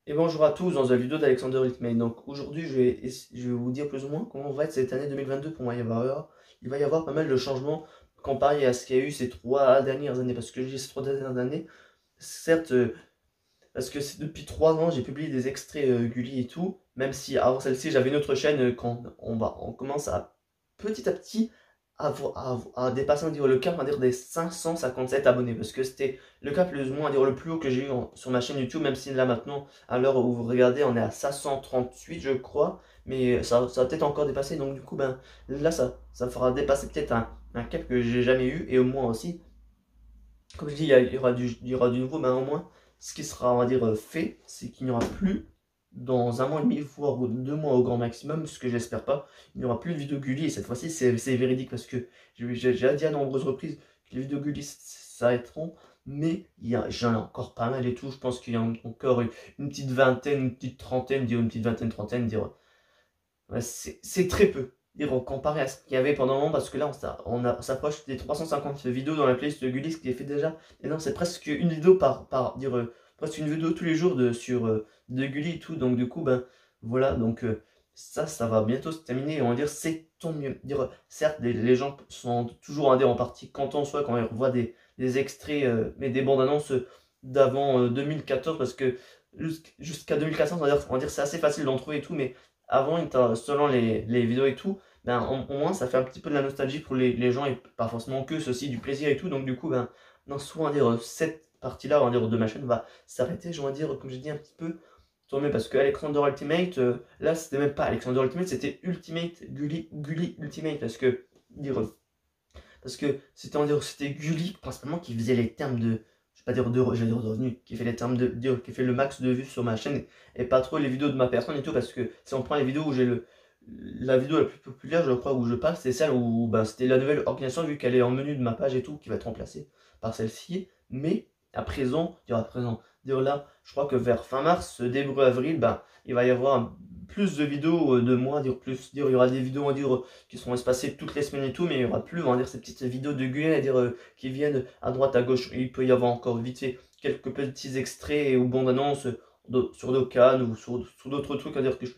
Et bonjour à tous dans la vidéo d'Alexander Litmain. Donc aujourd'hui je vais vous dire plus ou moins comment va être cette année 2022 pour moi. Il va y avoir pas mal de changements comparé à ce qu'il y a eu ces 3 dernières années. Parce que je dis ces 3 dernières années, certes, parce que depuis 3 ans j'ai publié des extraits Gulli et tout. Même si avant celle-ci j'avais une autre chaîne quand on commence à petit à petit à dépasser on va dire, le cap on va dire, des 557 abonnés. Parce que c'était le cap plus ou moins on va dire, le plus haut que j'ai eu sur ma chaîne YouTube. Même si là maintenant, à l'heure où vous regardez, on est à 538 je crois. Mais ça va peut-être encore dépasser. Donc du coup, ben, là ça fera dépasser peut-être un cap que j'ai jamais eu. Et au moins aussi, comme je dis, il y aura du nouveau, mais au moins, ce qui sera, on va dire, fait, c'est qu'il n'y aura plus, dans un mois et demi, voire 2 mois au grand maximum, ce que j'espère pas, il n'y aura plus de vidéos Gulli, et cette fois-ci, c'est véridique, parce que j'ai déjà dit à nombreuses reprises que les vidéos Gulli s'arrêteront, mais j'en ai encore pas mal et tout, je pense qu'il y en a encore une petite vingtaine, une petite trentaine, dire une petite vingtaine, trentaine, dire ouais, c'est très peu. Dire, comparé à ce qu'il y avait pendant un moment, parce que là, on s'approche des 350 vidéos dans la playlist de Gulli, ce qui est fait déjà. Et non, c'est presque une vidéo presque une vidéo tous les jours de Gulli et tout. Donc, du coup, ben, voilà. Donc, ça va bientôt se terminer. Et on va dire, c'est tant mieux. Dire, certes, les gens sont toujours, on va dire, en partie contents, soit quand ils revoient des extraits, mais des bandes annonces d'avant 2014, parce que jusqu'à 2014, on va dire, c'est assez facile d'en trouver et tout, mais avant, selon les vidéos et tout, ben, au moins ça fait un petit peu de la nostalgie pour les gens et pas forcément que ceci, du plaisir et tout. Donc, du coup, ben, non, souvent, on va dire, cette partie-là, on va dire, de ma chaîne va s'arrêter. Je vais dire, comme j'ai dit, un petit peu tourner parce que Alexander Ultimate, là, c'était même pas Alexander Ultimate, c'était Ultimate Gulli Ultimate dire, parce que c'était, on va dire, c'était Gulli principalement qui faisait les termes de. Je vais pas dire je vais dire de revenus, qui fait les termes qui fait le max de vues sur ma chaîne et pas trop les vidéos de ma personne et tout. Parce que si on prend les vidéos où la vidéo la plus populaire, je crois, où je parle, c'est celle où ben, c'était la nouvelle organisation, vu qu'elle est en menu de ma page et tout, qui va être remplacée par celle-ci. Mais à présent, dire là, je crois que vers fin mars, début avril, ben, il va y avoir plus de vidéos de moi, dire plus, dire il y aura des vidéos, on va dire, qui seront espacées toutes les semaines et tout, mais il n'y aura plus, on va dire, ces petites vidéos de Guyane, dire, qui viennent à droite, à gauche. Il peut y avoir encore vite fait quelques petits extraits ou bandes annonces sur Dokkan ou sur d'autres trucs à dire que je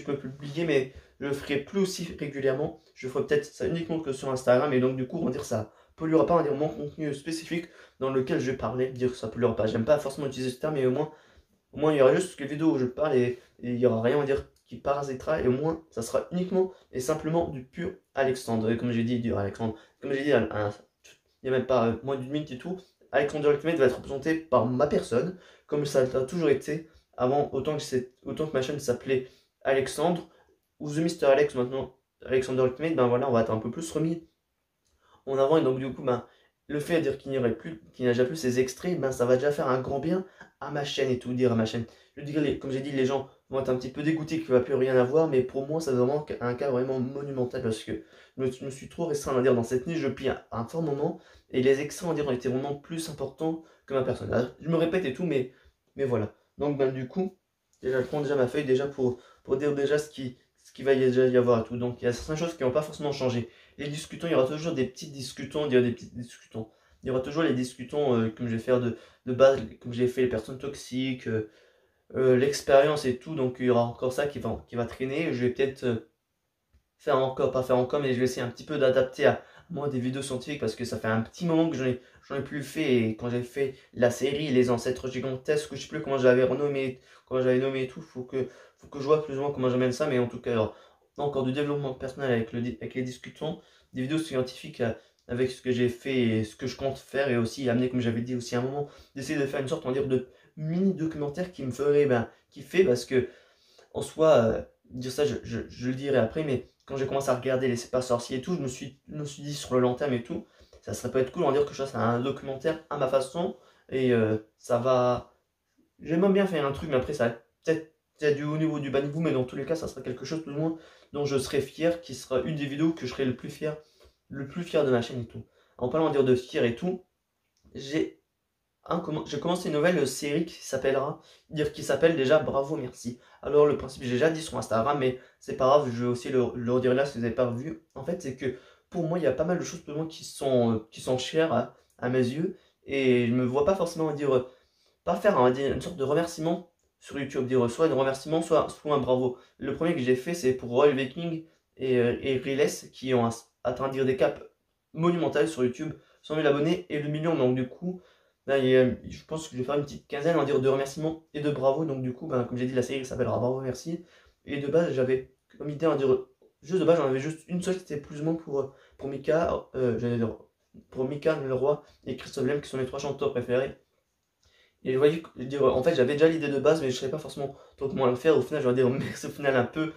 peux publier, mais je le ferai plus aussi régulièrement. Je ferai peut-être ça uniquement que sur Instagram, et donc du coup, on va dire ça polluera pas, on va dire mon contenu spécifique dans lequel je vais parler, dire que ça polluera pas. J'aime pas forcément utiliser ce terme, mais au moins il y aura juste les vidéos où je parle et il y aura rien à dire qui parasitera, et au moins ça sera uniquement et simplement du pur Alexandre. Et comme j'ai dit, du Alexandre, comme j'ai dit, il n'y a même pas moins d'une minute et tout, Alexander Ultimate va être représenté par ma personne, comme ça a toujours été avant, autant que ma chaîne s'appelait Alexandre, ou The Mr. Alex maintenant, Alexander Ultimate, ben voilà, on va être un peu plus remis en avant. Et donc du coup, ben, le fait de dire qu'il n'y aurait plus, qu'il n'y a déjà plus ces extraits, ben, ça va déjà faire un grand bien à ma chaîne et tout, dire à ma chaîne. Je dirais, comme j'ai dit, les gens vont être un petit peu dégoûtés qu'il ne va plus rien avoir, mais pour moi, c'est vraiment un cas vraiment monumental parce que je me suis trop restreint à dire dans cette niche depuis un fort moment, et les extraits, on va dire, ont été vraiment plus importants que ma personne. Alors, je me répète et tout, mais voilà. Donc, ben, du coup, déjà, je prends déjà ma feuille déjà pour dire déjà ce qui va déjà y avoir et tout. Donc, il y a certaines choses qui n'ont pas forcément changé. Les discutants, il y aura toujours des petits discutants, il y aura des petits discutants. Il y aura toujours les discutants comme je vais faire de base, comme j'ai fait les personnes toxiques, l'expérience et tout. Donc il y aura encore ça qui va traîner. Je vais peut-être faire encore, pas faire encore, mais je vais essayer un petit peu d'adapter à moi des vidéos scientifiques parce que ça fait un petit moment que j'en ai plus fait. Et quand j'ai fait la série Les Ancêtres Gigantesques, je sais plus comment j'avais renommé, comment j'avais nommé et tout, faut que je vois plus ou moins comment j'amène ça, mais en tout cas, alors, encore du développement personnel avec les discutants, des vidéos scientifiques avec ce que j'ai fait et ce que je compte faire, et aussi amener, comme j'avais dit aussi à un moment, d'essayer de faire une sorte, on va dire, de mini documentaire qui me ferait ben, kiffer parce que en soi, dire ça, je le dirai après, mais quand j'ai commencé à regarder les C'est pas sorciers et tout, je me suis dit sur le long terme et tout, ça serait pas être cool, on va dire que je fasse un documentaire à ma façon, et ça va. J'aimerais bien faire un truc, mais après, ça va peut-être du haut niveau, du bas niveau, mais dans tous les cas, ça sera quelque chose plus ou moins dont je serai fier, qui sera une des vidéos que je serai le plus fier de ma chaîne et tout. En parlant dire de fier et tout, j'ai j'ai commencé une nouvelle série qui s'appelle déjà Bravo Merci. Alors le principe, j'ai déjà dit sur Instagram, mais c'est pas grave, je vais aussi le redire là si vous n'avez pas vu. En fait, c'est que pour moi, il y a pas mal de choses pour moi qui sont chères à mes yeux, et je me vois pas forcément dire pas faire on va dire, une sorte de remerciement sur YouTube, dire soit un remerciement, soit un bravo. Le premier que j'ai fait, c'est pour Royal Viking et Riles, qui ont atteint dire des caps monumentales sur YouTube, 100 000 abonnés et le million. Donc du coup, ben, je pense que je vais faire une petite quinzaine, on va dire, de remerciements et de bravo. Donc du coup, ben, comme j'ai dit, la série s'appellera Bravo Merci. Et de base, j'avais comme idée, on va dire, juste de base, j'en avais juste une seule, c'était plus ou moins pour Mika, pour Mika Leroy et Christophe Lem, qui sont mes 3 chanteurs préférés. Et je voyais dire, en fait, j'avais déjà l'idée de base, mais je ne savais pas forcément trop comment le faire. Au final, je vais dire merci au final un peu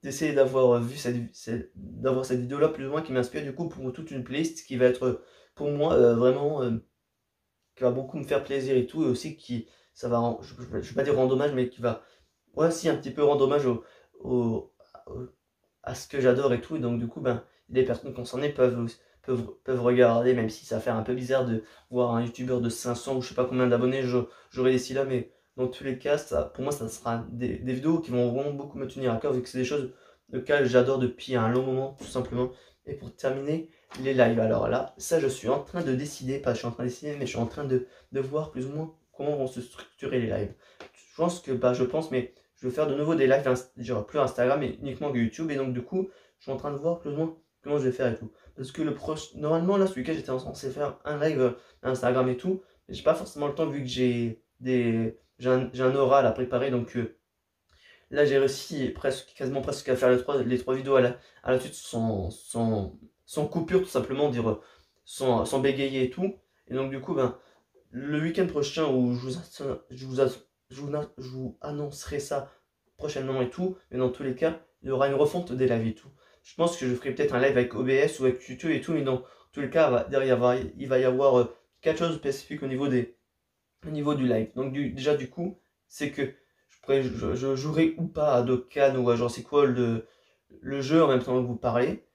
d'essayer d'avoir vu d'avoir cette vidéo là plus ou moins qui m'inspire du coup pour toute une playlist qui va être pour moi vraiment qui va beaucoup me faire plaisir et tout, et aussi qui ça va je vais pas dire rendre hommage, mais qui va ouais si un petit peu rendre hommage au- à ce que j'adore et tout. Et donc du coup ben les personnes concernées peuvent regarder, même si ça fait un peu bizarre de voir un youtubeur de 500 ou je sais pas combien d'abonnés j'aurai d'ici là, mais dans tous les cas, ça, pour moi, ça sera des vidéos qui vont vraiment beaucoup me tenir à cœur, vu que c'est des choses que j'adore depuis un long moment, tout simplement. Et pour terminer, les lives. Alors là, ça, je suis en train de décider, pas je suis en train de décider, mais je suis en train de voir plus ou moins comment vont se structurer les lives. Je pense, mais je vais faire de nouveau des lives, genre plus Instagram, mais uniquement que YouTube. Et donc, du coup, je suis en train de voir plus ou moins comment je vais faire et tout. Parce que normalement, là, celui-là, j'étais censé faire un live Instagram et tout, mais j'ai pas forcément le temps vu que j'ai un oral à préparer. Donc là, j'ai réussi quasiment presque à faire les trois vidéos à la suite sans coupure, tout simplement, dire sans bégayer et tout. Et donc, du coup, ben, le week-end prochain où je vous annoncerai ça prochainement et tout, mais dans tous les cas, il y aura une refonte des lives et tout. Je pense que je ferai peut-être un live avec OBS ou avec YouTube et tout, mais dans tous les cas, il va y avoir quelque chose de spécifique au niveau du live. Donc déjà du coup, c'est que je jouerai ou pas à Dokkan ou à genre c'est quoi le jeu en même temps que vous parlez.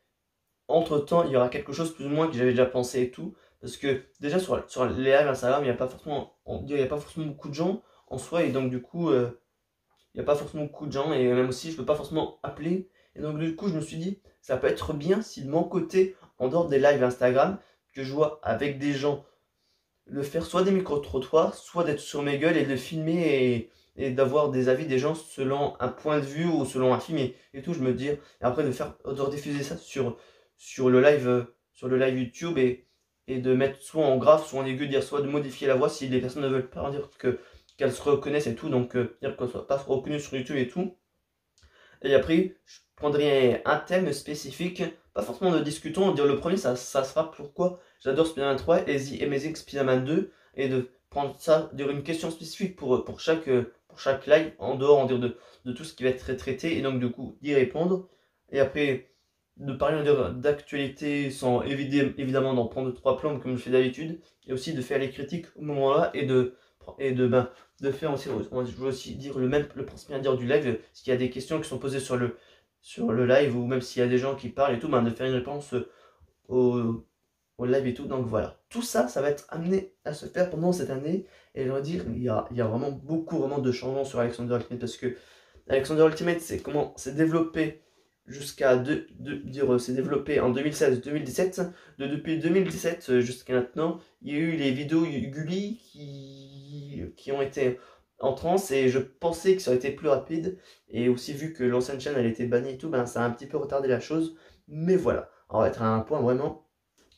Entre temps, il y aura quelque chose plus ou moins que j'avais déjà pensé et tout. Parce que déjà sur les lives Instagram, il n'y a pas forcément, il y a pas forcément beaucoup de gens en soi. Et donc du coup, il n'y a pas forcément beaucoup de gens. Et même aussi, je ne peux pas forcément appeler. Et donc du coup, je me suis dit, ça peut être bien si de mon côté, en dehors des lives Instagram, que je vois avec des gens le faire soit des micro-trottoirs, soit d'être sur mes gueules et de filmer et d'avoir des avis des gens selon un point de vue ou selon un film et tout, je me dis, et après de rediffuser ça sur le live YouTube et de mettre soit en graphe, soit en aigu, dire soit de modifier la voix si les personnes ne veulent pas dire qu'elles se reconnaissent et tout, donc dire qu'elles ne soient pas reconnues sur YouTube et tout. Et après, je prendrai un thème spécifique, pas forcément de discutons, dire le premier, ça sera pourquoi j'adore Spider-Man 3 et The Amazing Spider-Man 2, et de prendre ça, dire une question spécifique pour chaque live, en dehors on dire, de tout ce qui va être traité, et donc du coup d'y répondre. Et après, de parler d'actualité sans évidemment d'en prendre trois plombes comme je fais d'habitude, et aussi de faire les critiques au moment-là, de faire aussi, je veux aussi dire le principe bien dire du live, s'il y a des questions qui sont posées sur le live, ou même s'il y a des gens qui parlent et tout, ben, de faire une réponse au, au live et tout. Donc voilà, tout ça, ça va être amené à se faire pendant cette année. Et je veux dire, il y a vraiment beaucoup vraiment de changements sur Alexander Ultimate, parce que Alexander Ultimate, c'est développé c'est développé en 2016-2017. Depuis 2017 jusqu'à maintenant, il y a eu les vidéos Gulli qui ont été en transe, et je pensais que ça aurait été plus rapide. Et aussi, vu que l'ancienne chaîne elle était bannie et tout, ben, ça a un petit peu retardé la chose. Mais voilà, on va être à un point vraiment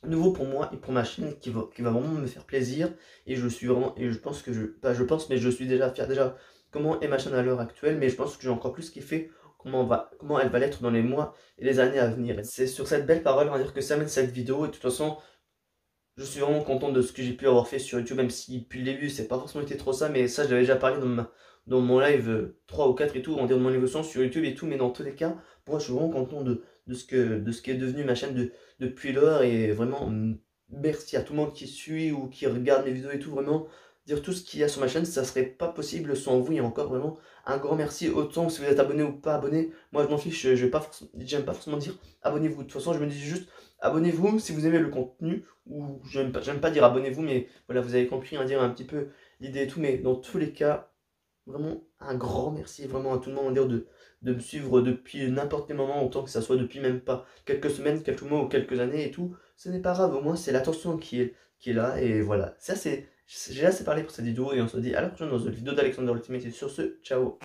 nouveau pour moi et pour ma chaîne qui va vraiment me faire plaisir. Et je suis vraiment, et je pense que pas je pense, mais je suis déjà fier déjà comment est ma chaîne à l'heure actuelle. Mais je pense que j'ai encore plus kiffé comment elle va l'être dans les mois et les années à venir. C'est sur cette belle parole, on va dire que ça mène cette vidéo. Et de toute façon, je suis vraiment content de ce que j'ai pu avoir fait sur YouTube, même si depuis le début, c'est pas forcément été trop ça, mais ça, je l'avais déjà parlé dans mon live 3 ou 4 et tout, on va dire de mon évolution sur YouTube et tout, mais dans tous les cas, moi, je suis vraiment content de ce qui est devenu ma chaîne depuis lors, et vraiment, merci à tout le monde qui suit ou qui regarde mes vidéos et tout, vraiment, dire tout ce qu'il y a sur ma chaîne, ça serait pas possible sans vous, et encore vraiment un grand merci, autant si vous êtes abonné ou pas abonné, moi je m'en fiche, j'aime pas forcément dire abonnez-vous, de toute façon, je me dis juste abonnez-vous si vous aimez le contenu, ou j'aime pas dire abonnez-vous, mais voilà, vous avez compris, hein, dire un petit peu l'idée et tout. Mais dans tous les cas, vraiment un grand merci vraiment à tout le monde, dire de me suivre depuis n'importe quel moment, autant que ça soit depuis même pas quelques semaines, quelques mois ou quelques années et tout. Ce n'est pas grave, au moins c'est l'attention qui est là, et voilà. Ça, J'ai assez parlé pour cette vidéo et on se dit à la prochaine dans une vidéo d'Alexander Ultimate. Et sur ce, ciao.